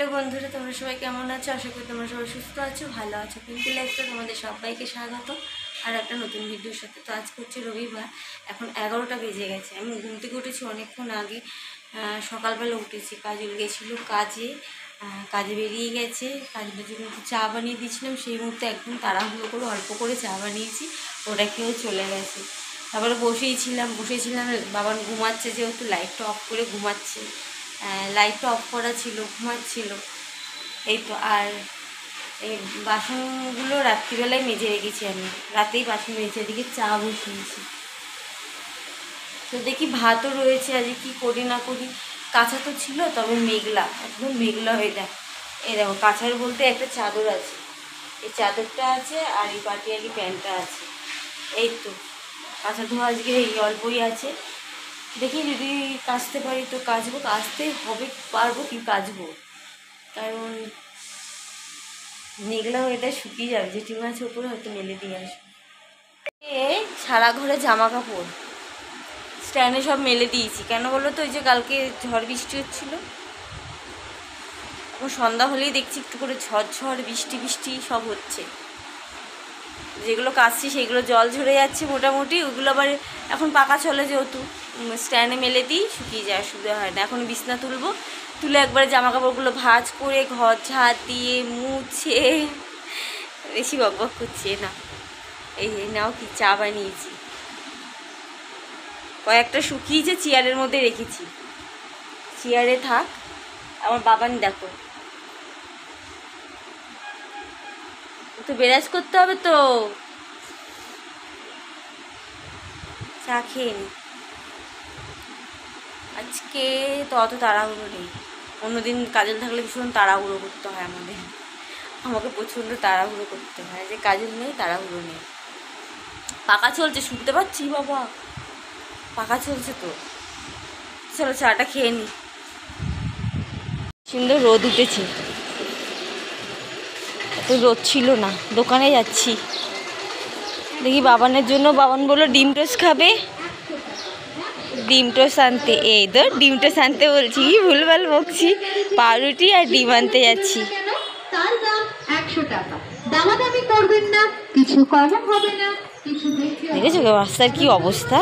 Hello বন্ধুরা, তোমরা সবাই কেমন আছো? আশা করি তোমরা সবাই সুস্থ আছো, ভালো আছো। পিঙ্কি লাইফে তোমাদের সবাইকে স্বাগত আর একটা নতুন ভিডিওর সাথে। তো আজকে হচ্ছে রবিবার, এখন 11টা বেজে গেছে। আমি ঘুম থেকে উঠেছি অনেকক্ষণ আগে, সকালবেলা উঠেছি। কাজল গেছিলো কাজে বেরিয়ে গেছে। কাজের জন্য একটু চা বানিয়ে দিয়েছিলাম, সেই মুহূর্তে একদম তাড়াহুড়ো করে অল্প করে চা বানিয়েছি, ওটা খেয়েও চলে গেছে। তারপরে বসেছিলাম, বাবার ঘুমাচ্ছে, যেহেতু লাইটটা অফ করে ঘুমাচ্ছে, লাইটটা অফ করা ছিল, ঘুমাচ্ছিল। এই তো। আর এই বাসনগুলো রাত্রিবেলায় মেজে রেখেছি, আমি রাতেই বাসন মেজে, এদিকে চা বসিয়েছি। তো দেখি ভাতও রয়েছে, আজকে কী করি না করি। কাঁচা তো ছিল, তবে মেঘলা, একদম মেঘলা হয়ে যায়। এই দেখো, কাঁচার বলতে একটা চাদর আছে, এই চাদরটা আছে, আর এই পাটিয়ালি প্যান্টটা আছে। এই তো কাঁচা ধোয়া আজকে এই অল্পই আছে। দেখি যদি কাচতে পারি তো কাচবো, কাচতে হবে, পারবো কি কাচবো, কারণ মেঘলা ওয়েদার, শুকিয়ে যাবে। জেঠিমা আছে ওপরে, হয়তো মেলে দিয়ে আসবো। সারা ঘরে জামা কাপড় স্ট্যান্ডে সব মেলে দিয়েছি। কেন বলো তো, ওই যে কালকে ঝড় বৃষ্টি হচ্ছিলো, এখন সন্ধ্যা হলেই দেখছি একটু করে ঝড় বৃষ্টি সব হচ্ছে। যেগুলো কাচছি সেগুলো জল ঝরে যাচ্ছে মোটামুটি, ওগুলো আবার এখন পাকা চলে, যেহেতু স্ট্যান্ডে মেলে দিই, শুকিয়ে যায়, অসুবিধা হয় না। এখন বিছনা তুলে একবারে জামা কাপড়গুলো ভাঁজ করে ঘর ঝাড় দিয়ে মুছে, বেশি বকবক করছে না। এই নাও কি চা বানিয়েছি, কয়েকটা শুকিয়েছে, চেয়ারের মধ্যে রেখেছি, চেয়ারে থাক। আমার বাবান দেখো, তো বেরাজ করতে হবে তো, চা খেয়ে নি। আজকে তো অত তাড়াহুড়ো নেই, অন্যদিন কাজল থাকলে ভীষণ তাড়াহুড়ো করতে হয় আমাকে প্রচণ্ড তাড়াহুড়ো করতে হয়। যে কাজল নেই, তাড়াহুড়ো নেই। পাকা চলছে, শুনতে পাচ্ছি বাবা, পাকা চলছে তো। চলো চাটা খেয়ে নি। সুন্দর রোদ উঠেছে, এত রোদ ছিল না। দোকানে যাচ্ছি, দেখি বাবানের জন্য। বাবান বললো ডিম টোস্ট খাবে, ডিম টোস্ট আনতে। এই তো ডিম টোস্ট আনতে বলছি, কি ভুলভাল বকছি। পাউরুটি আর ডিম আনতে যাচ্ছি। তার দাম 100 টাকা, দামাদামি করবেন না, কিছু কম হবে না। দেখেছো রাস্তার কি অবস্থা,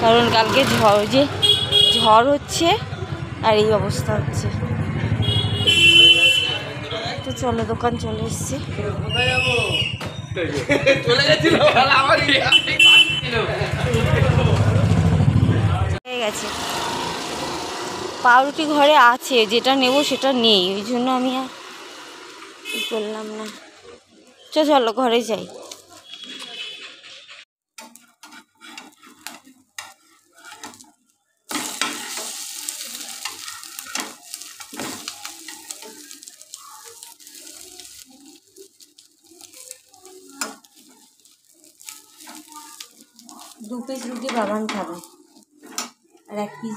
কারণ কালকে ঝড় হচ্ছে আর এই অবস্থা হচ্ছে। তো চলো, দোকান চলে এসছে। হয়ে গেছে, পাউরুটি ঘরে আছে, যেটা নেব সেটা নেই, ওই জন্য আমি আর করলাম না। চলো ঘরে যাই। দু পিস রুটি বাবান খাবে, আর এক পিস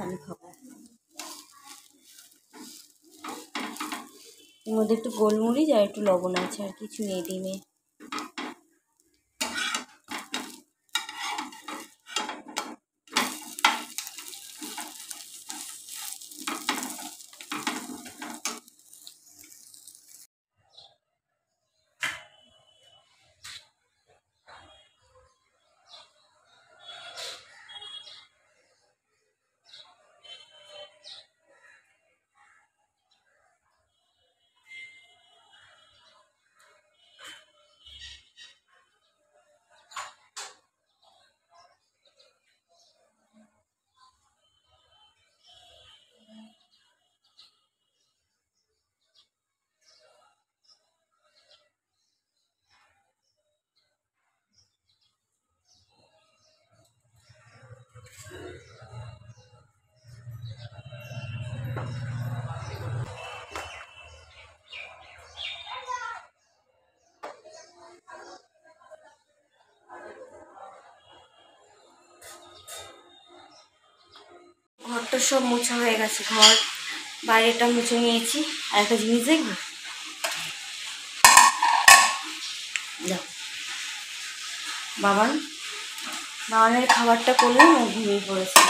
আমি খাবো। এর মধ্যে একটু গোলমরিচ আর একটু লবণ আছে, আর কিছু নেই ডিমে। ঘরটা সব মোছা হয়ে গেছে, ঘর বাইরেটা মুছে নিয়েছি। আর একটা জিনিস দেখবো, বাবানের খাবারটা করলে ও ঘুমিয়ে পড়েছে।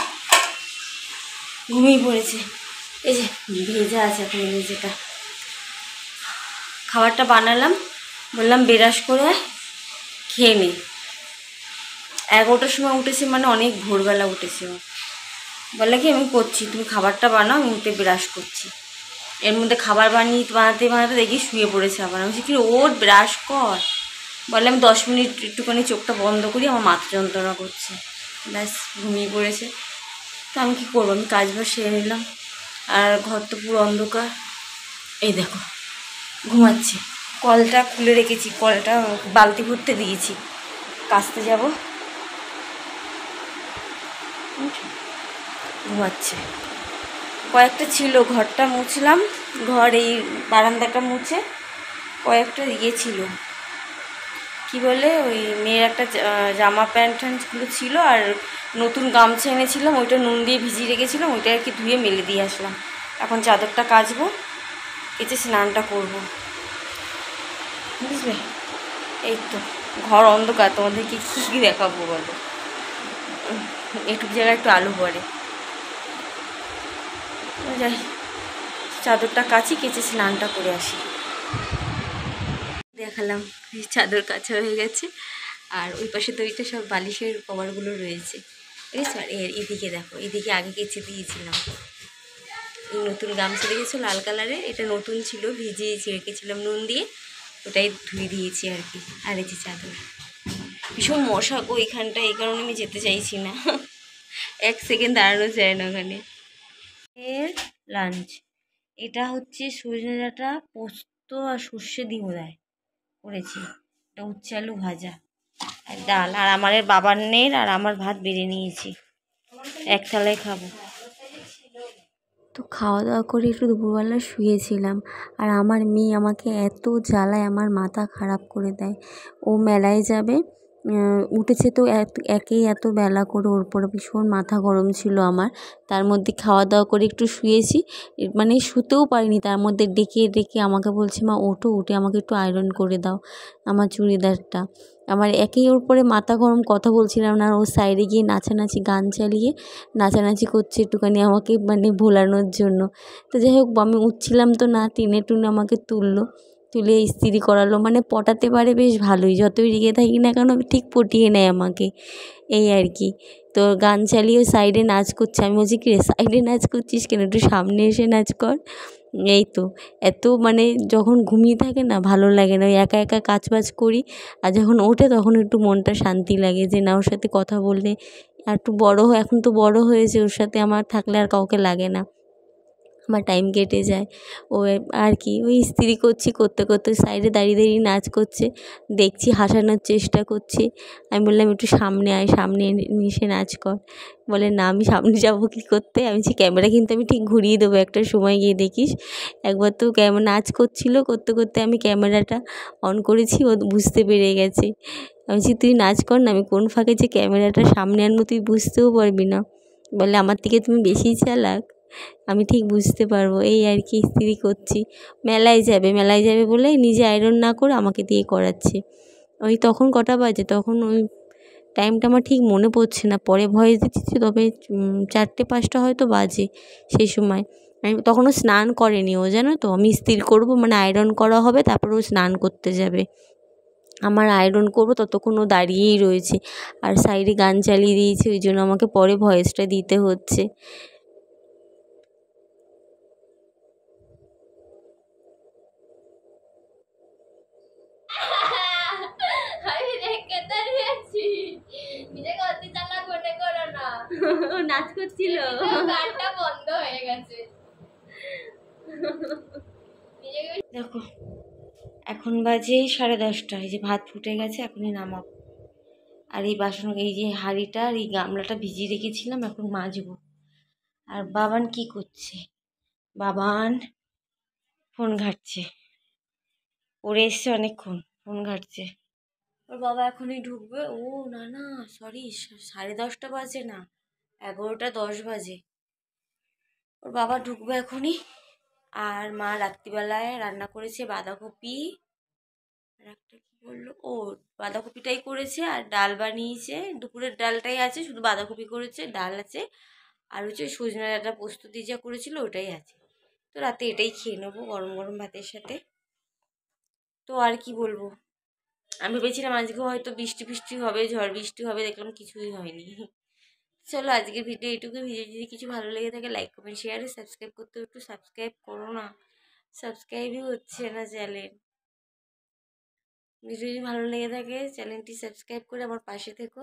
ঘুমিয়ে পড়েছে। এই যে ভেজা আছে এখন ভেজেটা। খাবারটা বানালাম, বললাম বেরাস করে খেয়ে নে। 11টার সময় উঠেছে, মানে অনেক ভোরবেলা উঠেছে। বলে কি আমি করছি, তুমি খাবারটা বানাও, আমি উঠে ব্রাশ করছি। এর মধ্যে খাবার বানাতে বানাতে দেখি শুয়ে পড়েছে আবার। আমি বলছি কি ওর ব্রাশ কর। বলে আমি 10 মিনিট একটুখানি চোখটা বন্ধ করি, আমার মাথা যন্ত্রণা করছে। ব্যাস ঘুমিয়ে পড়েছে। তো আমি কী করবো, আমি কাজবাজ সেরে নিলাম। আর ঘর তো পুরো অন্ধকার। এই দেখো ঘুমাচ্ছে। কলটা খুলে রেখেছি, কলটা বালতি ভরতে দিয়েছি, কাচতে যাব। ঘুমাচ্ছে। কয়েকটা ছিল, ঘরটা মুছলাম, ঘর এই বারান্দাটা মুছে কয়েকটা ছিল কি বলে ওই মেয়ের একটা জামা প্যান্ট ট্যান্টগুলো ছিল, আর নতুন গামছা এনেছিলাম, ওইটা নুন দিয়ে ভিজিয়ে রেখেছিলাম, ওইটা আর কি ধুয়ে মেলে দিয়ে আসলাম। এখন চাদরটা কাচবো, কেচে স্নানটা করবো, বুঝলে। এই তো ঘর অন্ধকার, তোমাদেরকে কী দেখাবো বলো। একটু জায়গায় একটু আলো পড়ে। যাই চাদরটা কাচি, কেচে স্নানটা করে আসি। দেখালাম চাদর কাচা হয়ে গেছে, আর ওই পাশে তো ওইটা সব বালিশের কভারগুলো রয়েছে, ঠিক আছে। আর এদিকে দেখো, এদিকে আগে কেচে দিয়েছিলাম। এই নতুন গামছা রেখেছো লাল কালারের, এটা নতুন ছিল, ভিজিয়েছি রেখেছিলাম নুন দিয়ে, ওটাই ধুয়ে দিয়েছি আর কি। আর এই যে চাদর, ভীষণ মশা গো এইখানটা, এই কারণে আমি যেতে চাইছি না। 1 সেকেন্ড দাঁড়ানো যায় না ওখানে। এর লাঞ্চ এটা হচ্ছে সজনে ডাঁটা পোস্ত আর সর্ষে দিয়ে বোধহয় করেছি। এটা উচ্ছে আলু ভাজা আর ডাল। আর আমার বাবানের আর আমার ভাত বেড়ে নিয়েছি, এক থালায় খাবো। তো খাওয়া দাওয়া করে একটু দুপুরবেলা শুয়েছিলাম। আর আমার মেয়ে আমাকে এত জ্বালায়, আমার মাথা খারাপ করে দেয়। ও মেলায় যাবে, উঠেছে তো একেই এত বেলা করে, ওর পরে ভীষণ মাথা গরম ছিল আমার। তার মধ্যে খাওয়া দাওয়া করে একটু শুয়েছি, মানে শুতেও পারিনি, তার মধ্যে ডেকে ডেকে আমাকে বলছে মা ওঠো, উঠে আমাকে একটু আয়রন করে দাও আমার চুড়িদারটা। আমার একেই ওর পরে মাথা গরম, কথা বলছিলাম না, আর ও সাইডে গিয়ে নাচানাচি, গান চালিয়ে নাচানাচি করছে একটুখানি আমাকে মানে ভোলানোর জন্য। তো যাই হোক আমি উঠছিলাম তো না, টেনে টুনে আমাকে তুলে ইস্ত্রি করালো, মানে পটাতে পারে বেশ ভালোই, যতই রেগে থাকি না কেন ঠিক পটিয়ে নেয় আমাকে, এই আর কি। তো গান চালিয়ে সাইডে নাচ করছে। আমি বলছি কি রে সাইডে নাচ করছিস কেন, একটু সামনে এসে নাচ কর। এই তো এত মানে যখন ঘুমিয়ে থাকে না ভালো লাগে না, ওই একা একা কাজ বাজ করি। আর যখন ওঠে তখন একটু মনটা শান্তি লাগে, যে না ওর সাথে কথা বললে আর একটু এখন তো বড় হয়েছে, ওর সাথে আমার থাকলে আর কাউকে লাগে না, আমার টাইম কেটে যায়। ও আর কি ওই ইস্ত্রি করতে করতে সাইডে দাঁড়িয়ে দাঁড়িয়ে নাচ করছে, দেখছি, হাসানোর চেষ্টা করছি। আমি বললাম একটু সামনে আয়, সামনে এসে নাচ কর। বলে না আমি সামনে যাবো কী করতে। আমি বলছি ক্যামেরা কিন্তু আমি ঠিক ঘুরিয়ে দেবো একটা সময়, গিয়ে দেখিস। একবার তো নাচ করতে করতে আমি ক্যামেরাটা অন করেছি, ও বুঝতে পেরে গেছে। আমি বলছি তুই নাচ কর না, আমি কোন ফাঁকে যে ক্যামেরাটা সামনে আনবো তুই বুঝতেও পারবি না। বলে আমার থেকে তুমি বেশি চালাক, আমি ঠিক বুঝতে পারবো। এই আর কি ইস্ত্রি করছি। মেলায় যাবে বলে নিজে আয়রন না করে আমাকে দিয়ে করাচ্ছে। ওই তখন কটা বাজে, তখন ওই টাইমটা আমার ঠিক মনে পড়ছে না, পরে ভয়েস দিচ্ছি, তবে 4টে 5টা হয়তো বাজে সেই সময়। আমি তখনও স্নান করেনি ও, জানো তো। আমি ইস্ত্রি করবো মানে আয়রন করা হবে, তারপর ও স্নান করতে যাবে, আমার আয়রন করবো ততক্ষণ ও দাঁড়িয়েই রয়েছে। আর সাইডে গান চালিয়ে দিয়েছে, ওই জন্য আমাকে পরে ভয়েসটা দিতে হচ্ছে। আমি দেখে দাঁড়িয়ে আছি, নিজেকে অতি চালাক মনে করো না। নাচ করছিল, গানটা বন্ধ হয়ে গেছে। দেখো এখন বাজে 10:30। এই যে ভাত ফুটে গেছে, এখনই নামাবো। আর এই বাসন, এই যে হাঁড়িটা আর এই গামলাটা ভিজিয়ে রেখেছিলাম, এখন মাজবো। আর বাবান কি করছে, বাবান ফোন ঘাঁটছে, পড়ে এসছে অনেকক্ষণ, ফোন ঘাঁটছে। ওর বাবা এখনই ঢুকবে। ও না না সরি, 10:30 বাজে না, 11:10 বাজে। ওর বাবা ঢুকবে এখনই। আর মা রাত্রিবেলায় রান্না করেছে বাঁধাকপি, আর একটা কি বললো, ও বাঁধাকপিটাই করেছে, আর ডাল বানিয়েছে, দুপুরের ডালটাই আছে, শুধু বাঁধাকপি করেছে, ডাল আছে, আর হচ্ছে সজনে ডাঁটা পোস্ত দিয়ে যা করেছিল ওটাই আছে। তো রাতে এটাই খেয়ে নেবো গরম গরম ভাতের সাথে। তো আর কি বলবো, আমি ভেবেছিলাম আজকে হয়তো বৃষ্টি ফিষ্টি হবে, ঝড় বৃষ্টি হবে, দেখলাম কিছুই হয়নি। চলো আজকের ভিডিও এইটুকু। ভিডিও যদি কিছু ভালো লেগে থাকে লাইক কমেন্ট শেয়ার সাবস্ক্রাইব করতে একটু সাবস্ক্রাইব করো না, সাবস্ক্রাইবই হচ্ছে না চ্যানেল। ভিডিও যদি ভালো লেগে থাকে চ্যানেলটি সাবস্ক্রাইব করে আমার পাশে থেকো।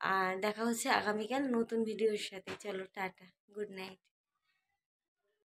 আর দেখা হচ্ছে আগামীকাল নতুন ভিডিওর সাথে। চলো টাটা, গুড নাইট।